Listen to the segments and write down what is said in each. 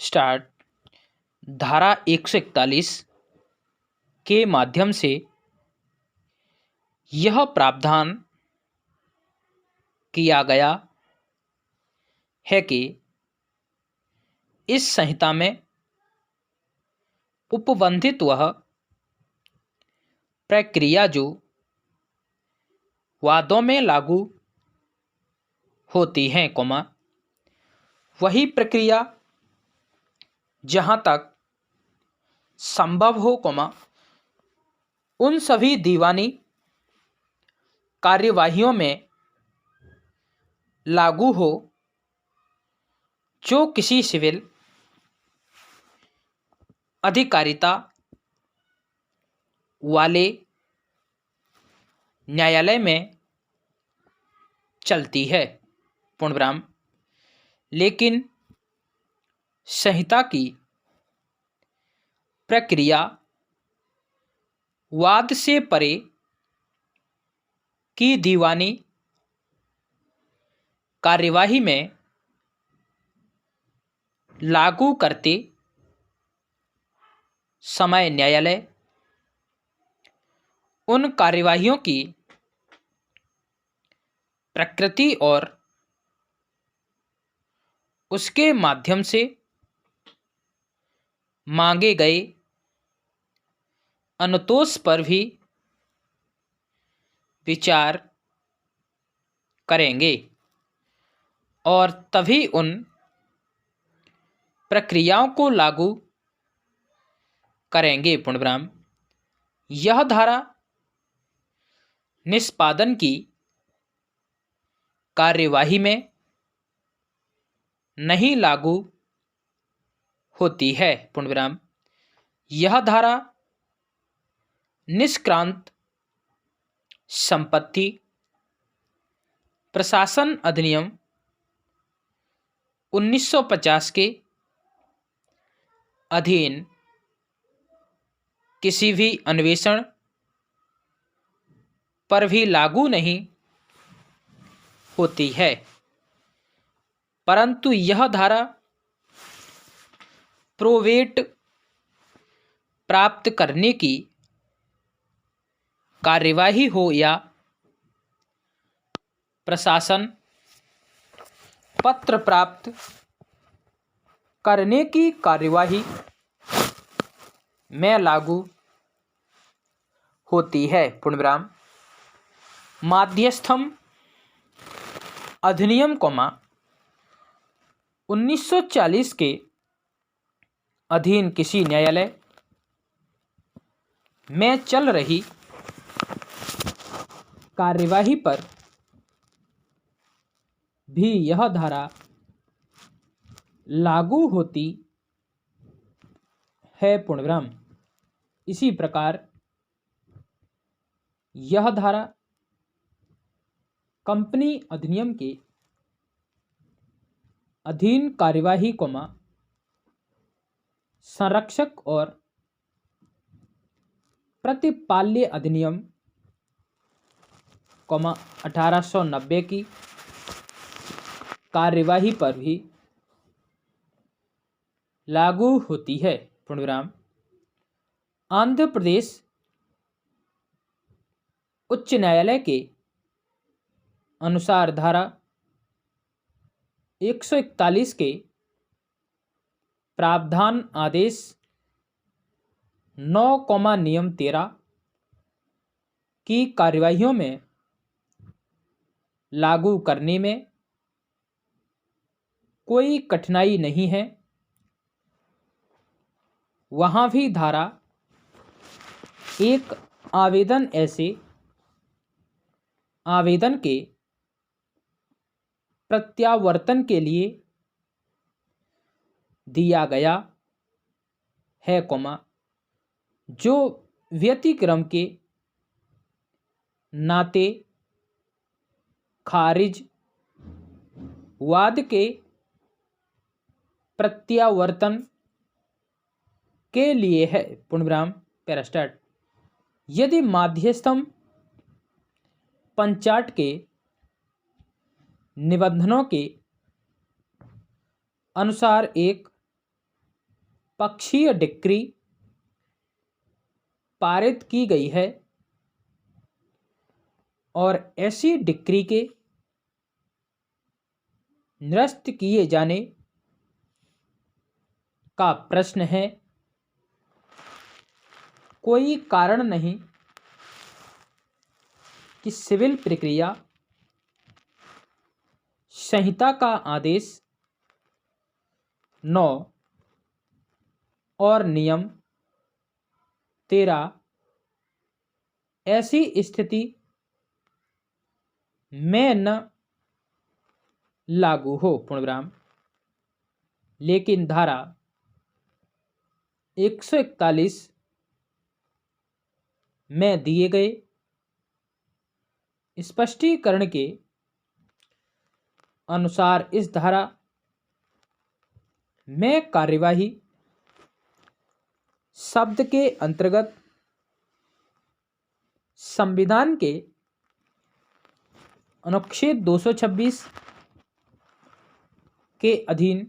Start. धारा 141 के माध्यम से यह प्रावधान किया गया है कि इस संहिता में उपबंधित वह प्रक्रिया जो वादों में लागू होती हैं, वही प्रक्रिया जहाँ तक संभव हो, उन सभी दीवानी कार्यवाहियों में लागू हो जो किसी सिविल अधिकारिता वाले न्यायालय में चलती है, पूर्णविराम। लेकिन संहिता की प्रक्रिया वाद से परे की दीवानी कार्यवाही में लागू करते समय न्यायालय उन कार्यवाहियों की प्रकृति और उसके माध्यम से मांगे गए अनुतोष पर भी विचार करेंगे और तभी उन प्रक्रियाओं को लागू करेंगे, पूर्णविराम। यह धारा निष्पादन की कार्यवाही में नहीं लागू होती है, पूर्णविराम। यह धारा निष्क्रांत संपत्ति प्रशासन अधिनियम 1950 के अधीन किसी भी अन्वेषण पर भी लागू नहीं होती है, परंतु यह धारा प्रोवेट प्राप्त करने की कार्यवाही हो या प्रशासन पत्र प्राप्त करने की कार्यवाही में लागू होती है, पूर्णविराम। माध्यस्थम अधिनियम 1940 के अधीन किसी न्यायालय में चल रही कार्यवाही पर भी यह धारा लागू होती है, पूर्णविराम। इसी प्रकार यह धारा कंपनी अधिनियम के अधीन कार्यवाही, संरक्षक और प्रतिपाल्य अधिनियम, 1890 की कार्यवाही पर भी लागू होती है, पूर्णविराम। आंध्र प्रदेश उच्च न्यायालय के अनुसार धारा 141 के प्रावधान आदेश 9, नियम 13 की कार्यवाहियों में लागू करने में कोई कठिनाई नहीं है। वहाँ भी धारा एक आवेदन ऐसे आवेदन के प्रत्यावर्तन के लिए दिया गया है, जो व्यतिक्रम के नाते खारिज वाद के प्रत्यावर्तन के लिए है, पूर्णविराम। पैरास्टार्ट। यदि माध्यस्थम पंचाट के निबंधनों के अनुसार एक पक्षीय डिक्री पारित की गई है और ऐसी डिक्री के निरस्त किए जाने का प्रश्न है, कोई कारण नहीं कि सिविल प्रक्रिया संहिता का आदेश 9 और नियम 13 ऐसी स्थिति में न लागू हो पूर्णविराम, लेकिन धारा 141 में दिए गए स्पष्टीकरण के अनुसार इस धारा में कार्यवाही शब्द के अंतर्गत संविधान के अनुच्छेद 226 के अधीन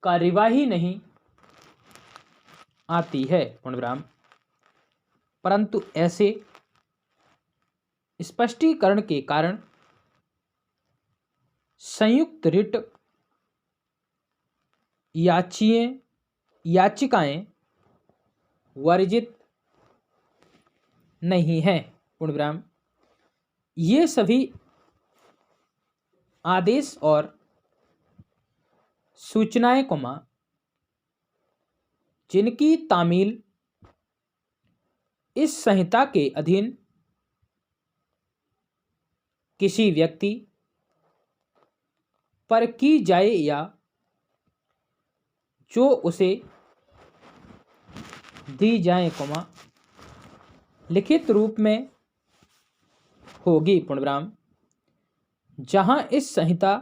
कार्यवाही नहीं आती है पूर्णविराम, परंतु ऐसे स्पष्टीकरण के कारण संयुक्त रिट याचिकाएं वर्जित नहीं है पूर्णविराम। ये सभी आदेश और सूचनाएं जिनकी तामील इस संहिता के अधीन किसी व्यक्ति पर की जाए या जो उसे दी जाए लिखित रूप में होगी पूर्णविराम, जहां इस संहिता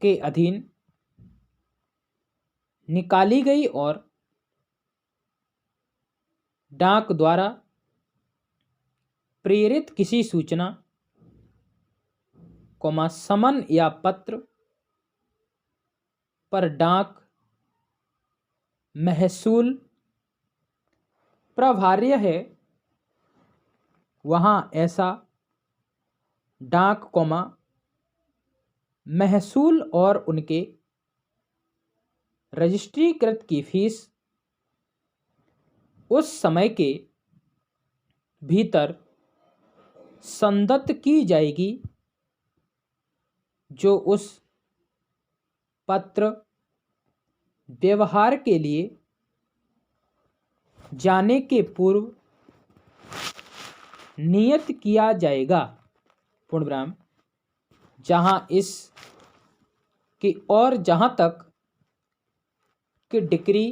के अधीन निकाली गई और डाक द्वारा प्रेरित किसी सूचना समन या पत्र पर डाक महसूल प्रभार्य है, वहां ऐसा डाक महसूल और उनके रजिस्ट्रीकृत की फीस उस समय के भीतर संदत्त की जाएगी जो उस पत्र व्यवहार के लिए जाने के पूर्व नियत किया जाएगा पूर्णविराम, जहां इस की और जहां तक कि डिक्री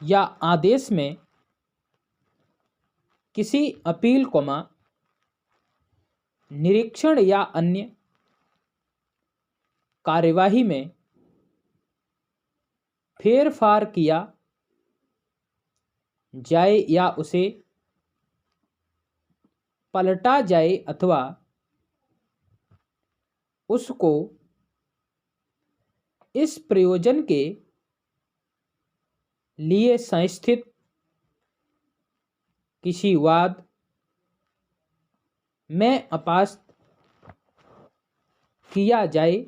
या आदेश में किसी अपील निरीक्षण या अन्य कार्यवाही में फेरफार किया जाए या उसे पलटा जाए अथवा उसको इस प्रयोजन के लिए संस्थित किसी वाद में अपास्त किया जाए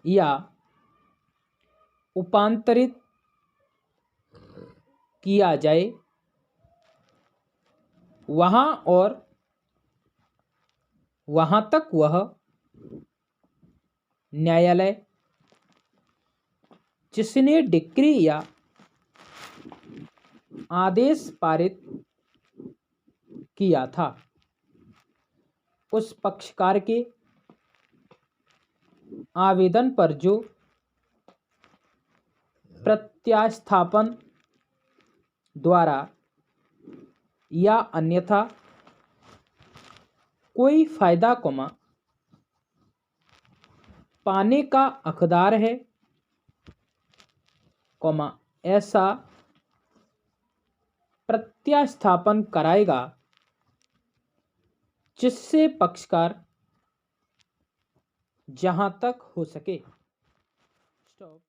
या उपांतरित किया जाए, वहां और वहां तक वह न्यायालय जिसने डिक्री या आदेश पारित किया था उस पक्षकार के आवेदन पर जो प्रत्यास्थापन द्वारा या अन्यथा कोई फायदा पाने का हकदार है, ऐसा प्रत्यास्थापन कराएगा जिससे पक्षकार जहाँ तक हो सके। स्टॉप।